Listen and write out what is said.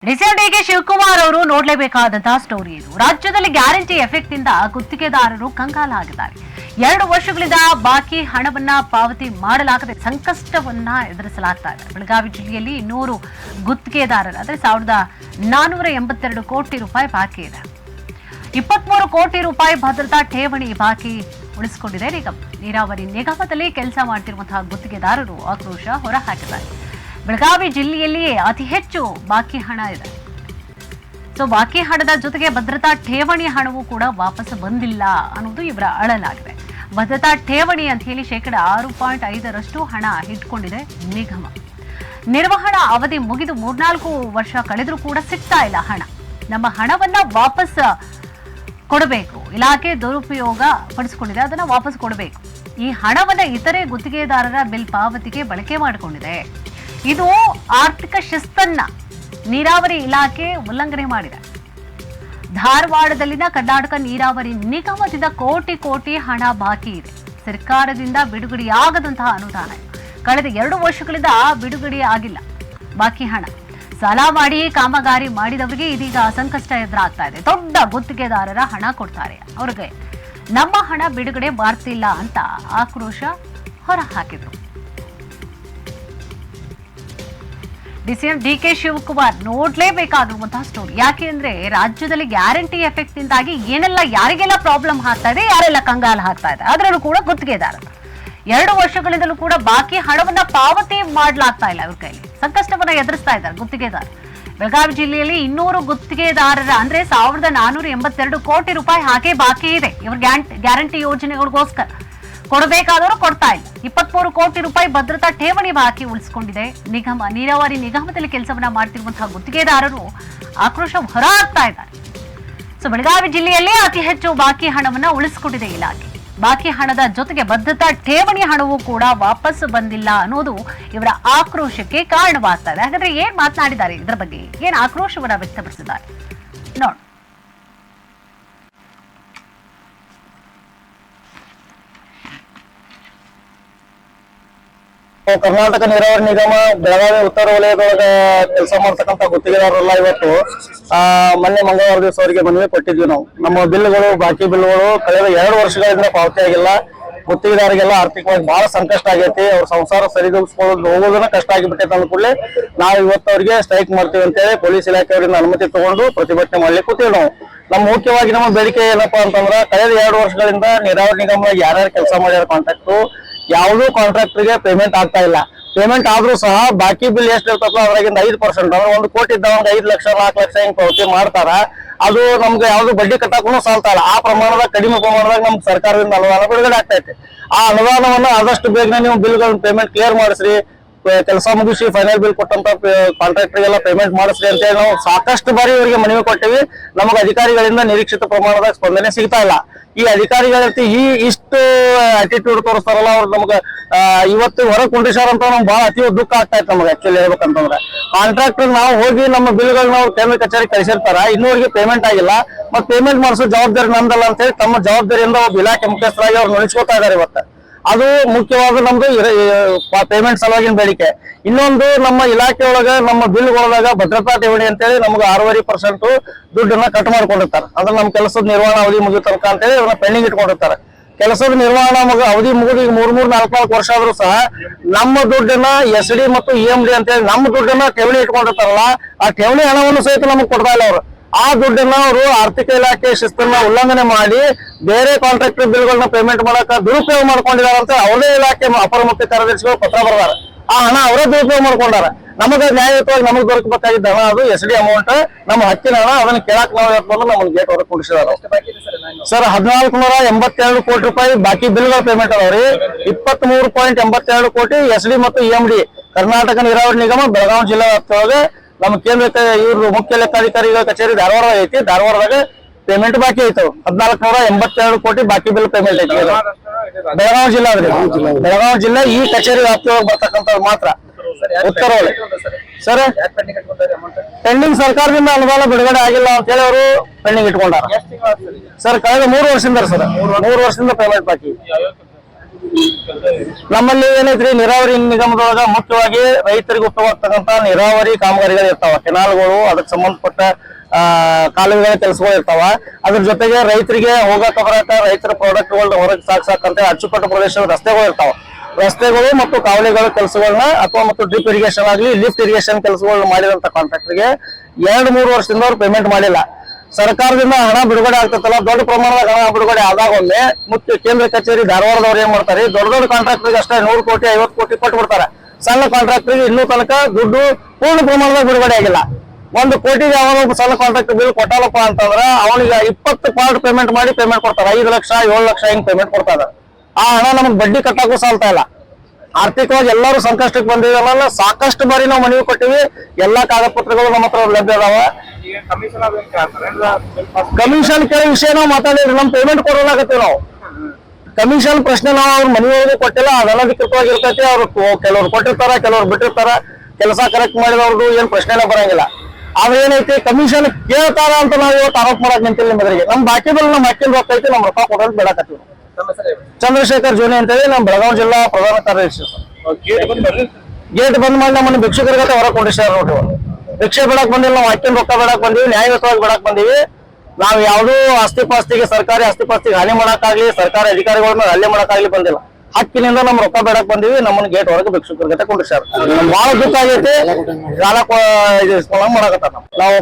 DCM DK Shivakumar ಅವರು ನೋಡಲೇಬೇಕಾದಂತಹ story ಇದು. ರಾಜ್ಯದಲ್ಲಿ ಗ್ಯಾರಂಟಿ ಎಫೆಕ್ಟ್ ಇಂದ ಗುತ್ತಿಗೆದಾರರು ಕಂಗಾಲಾಗಿದ್ದಾರೆ. 2 ವರ್ಷಗಳಿಂದ ಬಾಕಿ ಹಣವನ್ನ ಪಾವತಿ ಮಾಡಲಾಗದೆ ಸಂಕಷ್ಟವನ್ನ ಎದುರಿಸಲಾಗ್ತಾ ಇದೆ. ಬೆಳಗಾವಿ ಜಿಲ್ಲೆಯಲ್ಲಿ 200 ಗುತ್ತಿಗೆದಾರರು ಅಂದ್ರೆ 1482 ಕೋಟಿ ರೂಪಾಯಿ ಬಾಕಿ ಇದೆ. 23 ಕೋಟಿ ರೂಪಾಯಿ ಭದ್ರತಾ ಠೇವಣಿ ಬಾಕಿ ಉಳಿಸಿಕೊಂಡಿದೆ ನಿಗಮ. ನೀರಾವರಿ ನಿಗಮದಲ್ಲಿ ಕೆಲಸ ಮಾಡ್ತಿರುವಂತಹ ಗುತ್ತಿಗೆದಾರರು ಆಕ್ರೋಶ ಹೊರಹಾಕಿದ್ದಾರೆ. ಬೆಳಗಾವಿ ಜಿಲ್ಲೆಯಲ್ಲಿಯೇ ಅತಿ ಹೆಚ್ಚು ಬಾಕಿ ಹಣ ಇದೆ. ಬಾಕಿ ಹಣದ ಜೊತೆಗೆ ಭದ್ರತಾ ಠೇವಣಿ ಹಣವೂ ಕೂಡ ವಾಪಸ್ ಬಂದಿಲ್ಲ ಅನ್ನೋದು ಇವರ ಅಳಲಾಗಿದೆ. ಭದ್ರತಾ ಠೇವಣಿ ಅಂತ ಹೇಳಿ 6.5% ಹಣ ಇಟ್ಕೊಂಡಿದೆ ನಿಗಮ. ನಿರ್ವಹಣಾ ಅವಧಿ ಮುಗಿದು 3-4 ವರ್ಷ ಕಳೆದರೂ ಕೂಡ ಸಿಗ್ತಾ ಇಲ್ಲ ಹಣ. ನಮ್ಮ ಹಣವನ್ನ ವಾಪಸ್ ಕೊಡಬೇಕು. ಇಲಾಖೆ ದುರುಪಯೋಗ ಪಡಿಸಿಕೊಂಡಿದೆ, ಅದನ್ನ ವಾಪಸ್ ಕೊಡಬೇಕು. ಈ ಹಣವನ್ನ ಇತರೆ ಗುತ್ತಿಗೆದಾರರ ಬಿಲ್ ಪಾವತಿಗೆ ಬಳಕೆ ಮಾಡಿಕೊಂಡಿದೆ. ಇದು ಆರ್ಥಿಕ ಶಿಸ್ತನ್ನ ನೀರಾವರಿ ಇಲಾಖೆ ಉಲ್ಲಂಘನೆ ಮಾಡಿದೆ. ಧಾರವಾಡದಲ್ಲಿನ ಕರ್ನಾಟಕ ನೀರಾವರಿ ನಿಗಮದಿಂದ ಕೋಟಿ ಹಣ ಬಾಕಿ ಇದೆ. ಸರ್ಕಾರದಿಂದ ಬಿಡುಗಡೆಯಾಗದಂತಹ ಅನುದಾನ ಕಳೆದ 2 ವರ್ಷಗಳಿಂದ ಬಿಡುಗಡೆ ಆಗಿಲ್ಲ. ಬಾಕಿ ಹಣ ಸಾಲ ಮಾಡಿ ಕಾಮಗಾರಿ ಮಾಡಿದವರಿಗೆ ಇದೀಗ ಸಂಕಷ್ಟ ಎದುರಾಗ್ತಾ ಇದೆ. ದೊಡ್ಡ ಗುತ್ತಿಗೆದಾರರ ಹಣ ಕೊಡ್ತಾರೆ, ಅವ್ರಿಗೆ ನಮ್ಮ ಹಣ ಬಿಡುಗಡೆ ಮಾಡ್ತಿಲ್ಲ ಅಂತ ಆಕ್ರೋಶ ಹೊರಹಾಕಿದ್ರು. ಡಿಸಿಎಂ ಡಿಕೆ ಶಿವಕುಮಾರ್ ನೋಡ್ಲೇಬೇಕಾಗಿರುವಂತಹ ಸ್ಟೋರಿ. ಯಾಕೆ ಅಂದ್ರೆ ರಾಜ್ಯದಲ್ಲಿ ಗ್ಯಾರಂಟಿ ಎಫೆಕ್ಟ್ ಇಂದಾಗಿ ಯಾರಿಗೆಲ್ಲ ಪ್ರಾಬ್ಲಮ್ ಆಗ್ತಾ ಇದೆ, ಯಾರೆಲ್ಲ ಕಂಗಾಲ ಆಗ್ತಾ ಇದೆ, ಅದರಲ್ಲೂ ಕೂಡ ಗುತ್ತಿಗೆದಾರ 2 ವರ್ಷಗಳಿಂದಲೂ ಕೂಡ ಬಾಕಿ ಹಣವನ್ನ ಪಾವತಿ ಮಾಡಲಾಗ್ತಾ ಇಲ್ಲ. ಇವ್ರ ಕೈಲಿ ಸಂಕಷ್ಟವನ್ನ ಎದುರಿಸ್ತಾ ಇದ್ದಾರೆ ಗುತ್ತಿಗೆದಾರ. ಬೆಳಗಾವಿ ಜಿಲ್ಲೆಯಲ್ಲಿ 200 ಗುತ್ತಿಗೆದಾರರ ಅಂದ್ರೆ 1482 ಕೋಟಿ ರೂಪಾಯಿ ಹಾಗೆ ಬಾಕಿ ಇದೆ. ಇವ್ರ ಗ್ಯಾರಂಟಿ ಯೋಜನೆಗಳಿಗೋಸ್ಕರ ಕೊಡಬೇಕಾದವರು ಕೊಡ್ತಾ ಇಲ್ಲ. 23 ಕೋಟಿ ರೂಪಾಯಿ ಭದ್ರತಾ ಠೇವಣಿ ಬಾಕಿ ಉಳಿಸಿಕೊಂಡಿದೆ ನಿಗಮ. ನೀರಾವರಿ ನಿಗಮದಲ್ಲಿ ಕೆಲಸವನ್ನ ಮಾಡ್ತಿರುವಂತಹ ಗುತ್ತಿಗೆದಾರರು ಆಕ್ರೋಶ ಹೊರ ಹಾಕ್ತಾ ಇದ್ದಾರೆ. ಬೆಳಗಾವಿ ಜಿಲ್ಲೆಯಲ್ಲೇ ಅತಿ ಹೆಚ್ಚು ಬಾಕಿ ಹಣವನ್ನ ಉಳಿಸಿಕೊಂಡಿದೆ ಇಲಾಖೆ. ಬಾಕಿ ಹಣದ ಜೊತೆಗೆ ಭದ್ರತಾ ಠೇವಣಿ ಹಣವೂ ಕೂಡ ವಾಪಸ್ ಬಂದಿಲ್ಲ ಅನ್ನೋದು ಇವರ ಆಕ್ರೋಶಕ್ಕೆ ಕಾರಣವಾಗ್ತಾ ಇದೆ. ಹಾಗಾದ್ರೆ ಏನ್ ಮಾತನಾಡಿದ್ದಾರೆ ಇದರ ಬಗ್ಗೆ, ಏನ್ ಆಕ್ರೋಶವನ್ನ ವ್ಯಕ್ತಪಡಿಸಿದ್ದಾರೆ ನೋಡ್. ಕರ್ನಾಟಕ ನೀರಾವರಿ ನಿಗಮ ಬೆಳಗಾವಿ ಉತ್ತರ ವಲಯದೊಳಗ ಕೆಲಸ ಮಾಡ್ತಕ್ಕಂಥ ಗುತ್ತಿಗೆದಾರರೆಲ್ಲ ಇವತ್ತು ಮೊನ್ನೆ ಮಂಗಳವಾರ ದಿವಸ ಅವರಿಗೆ ಮನವಿ ಕೊಟ್ಟಿದ್ವಿ. ನಾವು ನಮ್ಮ ಬಿಲ್ಗಳು ಬಾಕಿ ಬಿಲ್ಗಳು ಕಳೆದ 2 ವರ್ಷಗಳಿಂದ ಪಾವತಿ ಆಗಿಲ್ಲ. ಗುತ್ತಿಗೆದಾರಿಗೆಲ್ಲ ಆರ್ಥಿಕವಾಗಿ ಬಹಳ ಸಂಕಷ್ಟ ಆಗೈತಿ. ಅವ್ರ ಸಂಸಾರ ಸರಿದೂಗಿಸ್ಕೊಳ್ಳೋದು ಹೋಗೋದನ್ನ ಕಷ್ಟ ಆಗಿಬಿಟ್ಟೈತೆ ಅಂದ ಕೂಡಲೇ ನಾವು ಇವತ್ತು ಅವರಿಗೆ ಸ್ಟ್ರೈಕ್ ಮಾಡ್ತೀವಿ ಅಂತೇಳಿ ಪೊಲೀಸ್ ಇಲಾಖೆಯವರಿಂದ ಅನುಮತಿ ತಗೊಂಡು ಪ್ರತಿಭಟನೆ ಮಾಡ್ಲಿಕ್ಕೆ ಕೂತೀವಿ. ನಮ್ಮ ಮುಖ್ಯವಾಗಿ ನಮ್ಮ ಬೇಡಿಕೆ ಏನಪ್ಪಾ ಅಂತಂದ್ರ ಕಳೆದ 2 ವರ್ಷಗಳಿಂದ ನೀರಾವರಿ ನಿಗಮದಾಗ ಯಾರ್ಯಾರು ಕೆಲಸ ಮಾಡ್ಯಾರ ಕಾಂಟ್ರಾಕ್ಟು ಯಾವುದೂ ಕಾಂಟ್ರಾಕ್ಟರ್ಗೆ ಪೇಮೆಂಟ್ ಆಗ್ತಾ ಇಲ್ಲ. ಪೇಮೆಂಟ್ ಆದ್ರೂ ಸಹ ಬಾಕಿ ಬಿಲ್ ಎಷ್ಟು ಇರ್ತಲ್ಲ ಅದ್ರಾಗಿಂದ 5% ಅಂದ್ರೆ 1 ಕೋಟಿ ಇದ್ದವಂಗ 5 ಲಕ್ಷ 4 ಲಕ್ಷ ಹಿಂಗ್ ಪಾವತಿ ಮಾಡ್ತಾರ. ಅದು ನಮ್ಗೆ ಯಾವ್ದು ಬಡ್ಡಿ ಕಟ್ಟಾಕೂ ಸಾಲ್ತಾ ಇಲ್ಲ. ಆ ಪ್ರಮಾಣದಾಗ ಕಡಿಮೆ ಪ್ರಮಾಣದಾಗ ನಮ್ಗೆ ಸರ್ಕಾರದಿಂದ ಅನುದಾನ ಬಿಡುಗಡೆ ಆಗ್ತೈತೆ. ಆ ಅನುದಾನವನ್ನ ಆದಷ್ಟು ಬೇಗನೆ ನೀವು ಬಿಲ್ಗಳನ್ನ ಪೇಮೆಂಟ್ ಕ್ಲಿಯರ್ ಮಾಡಿಸ್ರಿ, ಕೆಲಸ ಮುಗಿಸಿ ಫೈನಲ್ ಬಿಲ್ ಕೊಟ್ಟಂತ ಕಾಂಟ್ರಾಕ್ಟರ್ಗೆಲ್ಲ ಪೇಮೆಂಟ್ ಮಾಡಿಸ್ರಿ ಅಂತೇಳಿ ನಾವು ಸಾಕಷ್ಟು ಬಾರಿ ಇವರಿಗೆ ಮನವಿ ಕೊಟ್ಟಿವಿ. ನಮಗೆ ಅಧಿಕಾರಿಗಳಿಂದ ನಿರೀಕ್ಷಿತ ಪ್ರಮಾಣದಾಗ ಸ್ಪಂದನೆ ಸಿಗ್ತಾ ಇಲ್ಲ. ಈ ಅಧಿಕಾರಿಗಳ ಇಷ್ಟು ಆಟಿಟ್ಯೂಡ್ ತೋರಿಸ್ತಾರಲ್ಲ ಅವ್ರು ನಮ್ಗೆ ಇವತ್ತು ಹೊರಗೆ ಕುಂಡಿಸಾರ ಅಂತ ನಮ್ಗೆ ಬಹಳ ಅತಿ ದುಃಖ ಆಗ್ತಾ ಇತ್ತು. ನಮ್ಗೆ ಆಕ್ಚುಲಿ ಹೇಳ್ಬೇಕಂತಂದ್ರೆ ಕಾಂಟ್ರಾಕ್ಟರ್ ನಾವು ಹೋಗಿ ನಮ್ಮ ಬಿಲ್ಗಳನ್ನ ಅವ್ರು ಕೇಂದ್ರ ಕಚೇರಿ ಕಳಿಸಿರ್ತಾರ, ಇನ್ನೂರಿಗೆ ಪೇಮೆಂಟ್ ಆಗಿಲ್ಲ. ಮತ್ತೆ ಪೇಮೆಂಟ್ ಮಾಡಿಸೋ ಜವಾಬ್ದಾರಿ ನಮ್ದಲ್ಲ ಅಂತ ಹೇಳಿ ತಮ್ಮ ಜವಾಬ್ದಾರಿಯಿಂದ ಒಬ್ಬ ಇಲಾಖೆ ಮುಖ್ಯಸ್ಥರಾಗಿ ಅವ್ರು ನಡೆಸ್ಕೊತಾ ಇದಾರೆ ಇವತ್ತು. ಅದು ಮುಖ್ಯವಾದ ನಮ್ದು ಪೇಮೆಂಟ್ ಸಲುವಾಗಿನ ಬೇಡಿಕೆ. ಇನ್ನೊಂದು ನಮ್ಮ ಇಲಾಖೆ ಒಳಗ ನಮ್ಮ ಬಿಲ್ಗಳೊಳಗ ಭದ್ರತಾ ಠೇವಣಿ ಅಂತೇಳಿ ನಮ್ಗೆ 6.5% ದುಡ್ಡನ್ನ ಕಟ್ ಮಾಡ್ಕೊಂಡಿರ್ತಾರೆ. ಅಂದ್ರೆ ನಮ್ಮ ಕೆಲಸದ ನಿರ್ವಹಣಾ ಅವಧಿ ಮುಗಿದ ತನಕ ಅಂತೇಳಿ ಅದನ್ನ ಪೆಂಡಿಂಗ್ ಇಟ್ಕೊಂಡಿರ್ತಾರೆ. ಕೆಲಸದ ನಿರ್ವಹಣಾ ಅವಧಿ ಮುಗಿದು ಈಗ 3-4 ವರ್ಷ ಆದ್ರೂ ಸಹ ನಮ್ಮ ದುಡ್ಡನ್ನ SD ಮತ್ತು EMD ಅಂತೇಳಿ ನಮ್ಮ ದುಡ್ಡನ್ನ ಠೇವಣಿ ಇಟ್ಕೊಂಡಿರ್ತಾರಲ್ಲ, ಆ ಠೇವಣಿ ಹಣವನ್ನು ಸಹಿತ ನಮ್ಗೆ ಕೊಡ್ತಾ ಇಲ್ಲ ಅವರು. ಆ ದುಡ್ಡನ್ನ ಅವರು ಆರ್ಥಿಕ ಇಲಾಖೆ ಶಿಸ್ತನ್ನ ಉಲ್ಲಂಘನೆ ಮಾಡಿ ಬೇರೆ ಕಾಂಟ್ರಾಕ್ಟರ್ ಬಿಲ್ಗಳನ್ನ ಪೇಮೆಂಟ್ ಮಾಡಕ ದುರುಪಯೋಗ ಮಾಡ್ಕೊಂಡಿದ್ದಾರೆ ಅಂತ ಅವರೇ ಇಲಾಖೆ ಅಪರ ಮುಖ್ಯ ಕಾರ್ಯದರ್ಶಿಗಳು ಪತ್ರ ಬರೆದಾರ. ಆ ಹಣ ಅವರೇ ದುರುಪಯೋಗ ಮಾಡ್ಕೊಂಡಾರ. ನಮಗೆ ನ್ಯಾಯಯುತವಾಗಿ ನಮಗೆ ದೊರಕಬೇಕಾಗಿದ್ದ ಹಣ ಅದು SD ಅಮೌಂಟ್, ನಮ್ಮ ಹಕ್ಕಿನ ಹಣ. ಅದನ್ನ ಕೇಳಕ್ ನಾವು ನಮ್ಗೆ ಗೇಟ್ ಹೊರಗೆ ಕುಡಿಸಿದಾರ. ಸರ್ 1482 ಕೋಟಿ ರೂಪಾಯಿ ಬಾಕಿ ಬಿಲ್ಗಳ ಪೇಮೆಂಟ್ ಅದಾವ್ರಿ. 23.82 ಕೋಟಿ SD ಮತ್ತು EMD ಕರ್ನಾಟಕ ನೀರಾವರಿ ನಿಗಮ ಬೆಳಗಾವಿ ಜಿಲ್ಲಾ ವ್ಯಾಪ್ತಿಯೊಳಗೆ ನಮ್ಮ ಕೇಂದ್ರ ಇವ್ರು ಮುಖ್ಯ ಲೆಕ್ಕಾಧಿಕಾರಿಗಳ ಕಚೇರಿ ಧಾರವಾಡ ಐತಿ. ಧಾರವಾಡದಾಗ ಪೇಮೆಂಟ್ ಬಾಕಿ ಐತೆ. 1482 ಕೋಟಿ ಬಾಕಿ ಬಿಲ್ ಪೇಮೆಂಟ್ ಐತಿ. ಬೆಳಗಾವಿ ಜಿಲ್ಲಾ ಅದ್ರಿ. ಬೆಳಗಾವಿ ಜಿಲ್ಲೆ ಈ ಕಚೇರಿ ವ್ಯಾಪ್ತಿಯೊಳಗೆ ಬರ್ತಕ್ಕಂಥ ಮಾತ್ರ ಉತ್ತರ ವಲಯ. ಸರ್ ಪೆಂಡಿಂಗ್ ಸರ್ಕಾರದಿಂದ ಅನುದಾನ ಬಿಡುಗಡೆ ಆಗಿಲ್ಲ ಅಂತ ಹೇಳಿ ಅವರು ಪೆಂಡಿಂಗ್ ಇಟ್ಕೊಂಡಾರ. ಸರ್ ಕಳೆದ 3 ವರ್ಷದಿಂದ ಸರ್ 3 ವರ್ಷದಿಂದ ಪೇಮೆಂಟ್ ಬಾಕಿ. ನಮ್ಮಲ್ಲಿ ಏನೈತ್ರಿ, ನೀರಾವರಿ ನಿಗಮದೊಳಗ ಮುಖ್ಯವಾಗಿ ರೈತರಿಗೆ ಉಪಯೋಗವಾಗ್ತಕ್ಕಂತ ನೀರಾವರಿ ಕಾಮಗಾರಿಗಳು ಇರ್ತಾವ, ಕೆನಾಲ್ಗಳು, ಅದಕ್ಕೆ ಸಂಬಂಧಪಟ್ಟ ಕಾಲುವೆಗಳ ಕೆಲಸಗಳು ಇರ್ತಾವ. ಅದ್ರ ಜೊತೆಗೆ ರೈತರಿಗೆ ಹೋಗಾಕ ಬರಾಕ ರೈತರ ಪ್ರಾಡಕ್ಟ್ಗಳನ್ನ ಹೊರಗೆ ಸಾಕ್ಸಾಕಂತ ಅಚ್ಚುಕಟ್ಟು ಪ್ರದೇಶದ ರಸ್ತೆಗಳು ಇರ್ತಾವ. ರಸ್ತೆಗಳು ಮತ್ತು ಕಾವಲಿಗಳ ಕೆಲಸಗಳನ್ನ ಅಥವಾ ಮತ್ತು ಡ್ರಿಪ್ ಇರಿಗೇಷನ್ ಆಗಲಿ ಲಿಫ್ಟ್ ಇರಿಗೇಷನ್ ಕೆಲಸಗಳನ್ನ ಮಾಡಿದಂತ ಕಾಂಟ್ರಾಕ್ಟರ್ಗೆ 2-3 ವರ್ಷದಿಂದ ಅವ್ರು ಪೇಮೆಂಟ್ ಮಾಡಿಲ್ಲ. ಸರ್ಕಾರದಿಂದ ಹಣ ಬಿಡುಗಡೆ ಆಗ್ತದಲ್ಲ, ದೊಡ್ಡ ಪ್ರಮಾಣದ ಹಣ ಬಿಡುಗಡೆ ಆದಾಗ ಒಮ್ಮೆ ಮುಖ್ಯ ಕೇಂದ್ರ ಕಚೇರಿ ಧಾರವಾಡದವ್ರು ಏನ್ ಮಾಡ್ತಾರೆ, ದೊಡ್ಡ ಕಾಂಟ್ರಾಕ್ಟರ್ಗೆ ಅಷ್ಟೇ 100 ಕೋಟಿ 50 ಕೋಟಿ ಕೊಟ್ಟು ಬಿಡ್ತಾರೆ. ಸಣ್ಣ ಕಾಂಟ್ರಾಕ್ಟರ್ಗೆ ಇನ್ನೂ ತನಕ ದುಡ್ಡು ಪೂರ್ಣ ಪ್ರಮಾಣದಾಗ ಬಿಡುಗಡೆ ಆಗಿಲ್ಲ. 1 ಕೋಟಿಗೆ ಅವನು ಸಣ್ಣ ಕಾಂಟ್ರಾಕ್ಟರ್ ಬಿಲ್ ಕೊಟ್ಟಲ್ಲಪ್ಪ ಅಂತಂದ್ರ ಅವನಿಗೆ 20 ಪಾರ್ಟ್ ಪೇಮೆಂಟ್ ಮಾಡಿ ಪೇಮೆಂಟ್ ಕೊಡ್ತಾರೆ. 5 ಲಕ್ಷ 7 ಲಕ್ಷ ಹಿಂಗ್ ಪೇಮೆಂಟ್ ಕೊಡ್ತಾರೆ. ಆ ಹಣ ನಮಗೆ ಬಡ್ಡಿ ಕಟ್ಟಾಕು ಸಾಲ್ತಾ ಇಲ್ಲ. ಆರ್ಥಿಕವಾಗಿ ಎಲ್ಲರೂ ಸಂಕಷ್ಟಕ್ಕೆ ಬಂದಿರಲ್ಲ. ಸಾಕಷ್ಟು ಬಾರಿ ನಾವು ಮನವಿ ಕೊಟ್ಟಿವಿ, ಎಲ್ಲಾ ಕಾಗದ ಪತ್ರಗಳು ನಮ್ಮ ಹತ್ರ ಲಭ್ಯ ಅದಾವ. ಕಮಿಷನ್ ಕೇಳೋ ವಿಷಯ ನಾವು ಮಾತಾಡಿದ್ರಿ, ನಮ್ ಪೇಮೆಂಟ್ ಕೊಡೋಲಾಗತ್ತೀವಿ ನಾವು. ಕಮಿಷನ್ ಪ್ರಶ್ನೆ ನಾವು ಅವ್ರ ಮನೆಯೊಳಗೆ ಕೊಟ್ಟಿಲ್ಲ, ಅದು ಅನಧಿಕೃತವಾಗಿರ್ತೈತಿ. ಅವ್ರು ಕೆಲವ್ರು ಕೊಟ್ಟಿರ್ತಾರ, ಕೆಲವ್ರು ಬಿಟ್ಟಿರ್ತಾರ. ಕೆಲಸ ಕರೆಕ್ಟ್ ಮಾಡಿದವ್ರದ್ದು ಏನ್ ಪ್ರಶ್ನೆನೇ ಬರಂಗಿಲ್ಲ. ಆದ್ರೆ ಏನೈತಿ, ಕಮಿಷನ್ ಕೇಳ್ತಾರ ಅಂತ ನಾವು ಇವತ್ತು ಆರೋಪ ಮಾಡಕ್ ನಿಂತಿಲ್ಲ. ನಿಮ್ಮದ್ರಿಗೆ ನಮ್ ಬಾಕಿ ಬಿಲ್ ನಮ್ ಅಕ್ಕಿಲ್ ರೊಕ್ಕ ಐತಿ, ನಮ್ ರೊಕ್ಕ ಕೊಡೋದು ಬಿಡಾಕತ್ತೀವಿ. ಚಂದ್ರಶೇಖರ್ ಜೋನಿ ಅಂತೇಳಿ ನಮ್ಮ ಬೆಳಗಾವಿ ಜಿಲ್ಲಾ ಪ್ರಧಾನ ಕಾರ್ಯದರ್ಶಿ. ಗೇಟ್ ಬಂದ್ ಮಾಡಿ ನಮ್ಮನ್ನು ಭಿಕ್ಷುಕರ ಗತೆ ಹೊರ ಕೊಂಡಿಸ್ಯಾರ ನೋಡ್ರಿ. ಭಿಕ್ಷೆ ಬಿಡಕ್ ಬಂದಿಲ್ಲ, ನಾವು ಅಕ್ಕಿನ ರೊಕ್ಕ ಬಿಡಕ್ ಬಂದಿವಿ, ನ್ಯಾಯಯುತವಾಗಿ ಬಿಡಕ್ ಬಂದಿವಿ. ನಾವು ಯಾವ್ದೂ ಆಸ್ತಿಪಾಸ್ತಿಗೆ, ಸರ್ಕಾರಿ ಆಸ್ತಿಪಾಸ್ತಿಗೆ ಹಾನಿ ಮಾಡಕ್ಕಾಗ್ಲಿ, ಸರ್ಕಾರಿ ಅಧಿಕಾರಿಗಳನ್ನ ಹಲ್ಲೆ ಮಾಡಕ್ಕಾಗ್ಲಿ ಬಂದಿಲ್ಲ. ಹಕ್ಕಿನಿಂದ ನಮ್ ರೊಕ್ಕ ಬೇಡಕ್ ಬಂದಿವಿ, ನಮ್ಮನ್ನ ಗೇಟ್ ಹೊರಗೆ ಭಿಕ್ಷುಕರ ಗತೆ ಕೊಂಡಿಸ್ಯಾರ. ಬಹಳ ದುಃಖ ಆಗೈತಿ. ಕಾಲ ಮಾಡಕತ್ತಾರ. ನಾವು